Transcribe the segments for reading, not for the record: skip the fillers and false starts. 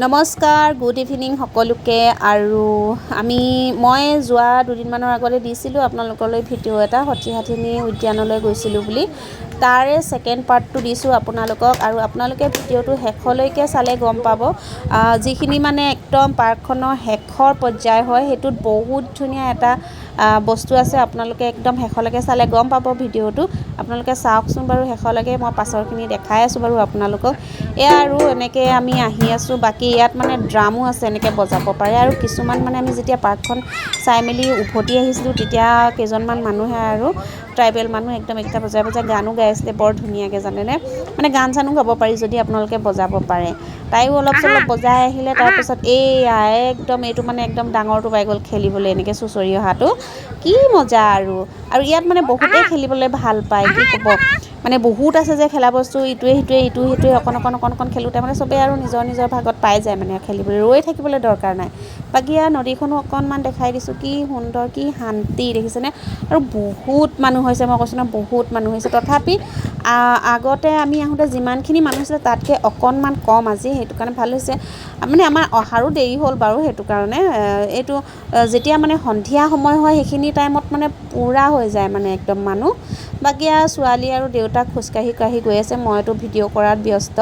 নমস্কাৰ, good evening সকলোকে। আৰু মই যোৱা দুদিনমানৰ আগতে দিছিলোঁ আপোনালোকলৈ ভিডিঅ' এটা, সতিহাধিনী উদ্যানলৈ গৈছিলোঁ বুলি। তাৰে ছেকেণ্ড পাৰ্টটো দিছোঁ আপোনালোকক, আৰু আপোনালোকে ভিডিঅ'টো শেষলৈকে চালে গম পাব। যিখিনি মানে একদম পাৰ্কখনৰ শেষৰ পৰ্যায় হয়, সেইটোত বহুত ধুনীয়া এটা বস্তু আছে। আপোনালোকে একদম শেষলৈকে চালে গম পাব ভিডিঅ'টো। আপোনালোকে চাওকচোন বাৰু শেষলৈকে, মই পাছৰখিনি দেখাই আছোঁ বাৰু আপোনালোকক। এয়া আৰু এনেকৈ আমি আহি আছোঁ। বাকী ইয়াত মানে ড্ৰামো আছে, এনেকৈ বজাব পাৰে। আৰু কিছুমান মানে আমি যেতিয়া পাৰ্কখন চাই মেলি উভতি আহিছিলোঁ, তেতিয়া কেইজনমান মানুহে আৰু ট্ৰাইবেল মানুহ একদম এইকেইটা বজাই বজাই গানো গাই আছিলে, বৰ ধুনীয়াকৈ জানেনে। মানে গান চানো গাব পাৰি যদি আপোনালোকে বজাব পাৰে। তাইও অলপ চলপ বজাই আহিলে। তাৰপিছত এইয়া একদম এইটো মানে একদম ডাঙৰটো পাই গ'ল খেলিবলৈ, এনেকৈ চুঁচৰি অহাটো। কি মজা! আৰু ইয়াত মানে বহুতেই খেলিবলৈ ভাল পায়, কি ক'ব। মানে বহুত আছে যে খেলা বস্তু, ইটোৱে সিটোৱে অকণ খেলোঁতে মানে চবেই আৰু নিজৰ নিজৰ ভাগত পাই যায় মানে খেলিবলৈ, ৰৈ থাকিবলৈ দৰকাৰ নাই। বাকী নদীখনো অকণমান দেখাই দিছোঁ, কি সুন্দৰ, কি শান্তি দেখিছেনে। আৰু বহুত মানুহ হৈছে, মই কৈছোঁ ন, বহুত মানুহ হৈছে। তথাপি আগতে আমি আহোঁতে যিমানখিনি মানুহ হৈছিলে তাতকৈ অকণমান কম আজি, সেইটো কাৰণে ভাল হৈছে। মানে আমাৰ অহাৰো দেৰি হ'ল বাৰু, সেইটো কাৰণে এইটো যেতিয়া মানে সন্ধিয়া সময় হয় সেইখিনি টাইমত মানে পূৰা হৈ যায় মানে একদম মানুহ। বাকী ছোৱালী আৰু দেউতাক খোজকাঢ়ি গৈ আছে, মইতো ভিডিঅ' কৰাত ব্যস্ত।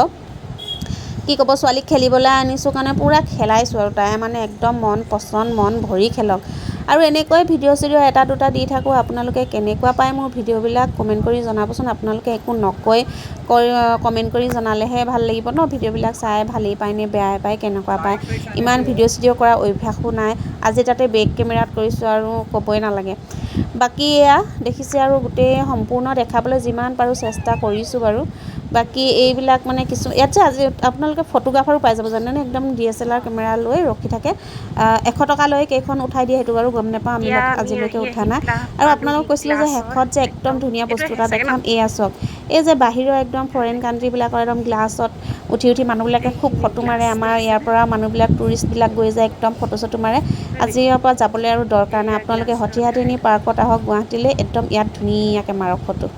কি ক'ব, ছোৱালীক খেলিবলৈ আনিছোঁ কাৰণে পূৰা খেলাইছোঁ, আৰু তাই মানে একদম মন পচন্দ, মন ভৰি খেলক। আৰু এনেকৈ ভিডিঅ' চিডিঅ' এটা দুটা দি থাকোঁ। আপোনালোকে কেনেকুৱা পায় মোৰ ভিডিঅ'বিলাক কমেণ্ট কৰি জনাবচোন। আপোনালোকে একো নকৈ কমেণ্ট কৰি জনালেহে ভাল লাগিব ন, ভিডিঅ'বিলাক চাই ভালেই পায় নে বেয়াই পায়, কেনেকুৱা পায়। ইমান ভিডিঅ' চিডিঅ' কৰা অভ্যাসো নাই, আজি তাতে বেক কেমেৰাত কৰিছোঁ আৰু ক'বই নালাগে। বাকী এয়া দেখিছে আৰু গোটেই সম্পূৰ্ণ দেখাবলৈ যিমান পাৰোঁ চেষ্টা কৰিছোঁ বাৰু। বাকী এইবিলাক মানে ইয়াত যে আজি আপোনালোকে ফটোগ্ৰাফাৰো পাই যাব জানেনে, একদম DSLR কেমেৰা লৈ ৰখি থাকে। 100 টকা লৈ কেইখন উঠাই দিয়ে সেইটো বাৰু গম নাপাওঁ, আমি আজিলৈকে উঠা নাই। আৰু আপোনালোকক কৈছিলোঁ যে শেষত যে একদম ধুনীয়া বস্তু এটা দেখাম, এয়া চাওক। এই যে বাহিৰৰ একদম ফৰেইন কাণ্ট্ৰিবিলাকৰ একদম গ্লাছত উঠি মানুহবিলাকে খুব ফটো মাৰে। আমাৰ ইয়াৰ পৰা মানুহবিলাক টুৰিষ্টবিলাক গৈ যায়, একদম ফটো চটো মাৰে। আজি ইয়াৰ পৰা যাবলৈ আৰু দৰকাৰ নাই, আপোনালোকে সতিহাধিনী পাৰ্কত আহক গুৱাহাটীলৈ, একদম ইয়াত ধুনীয়াকৈ মাৰক ফটো।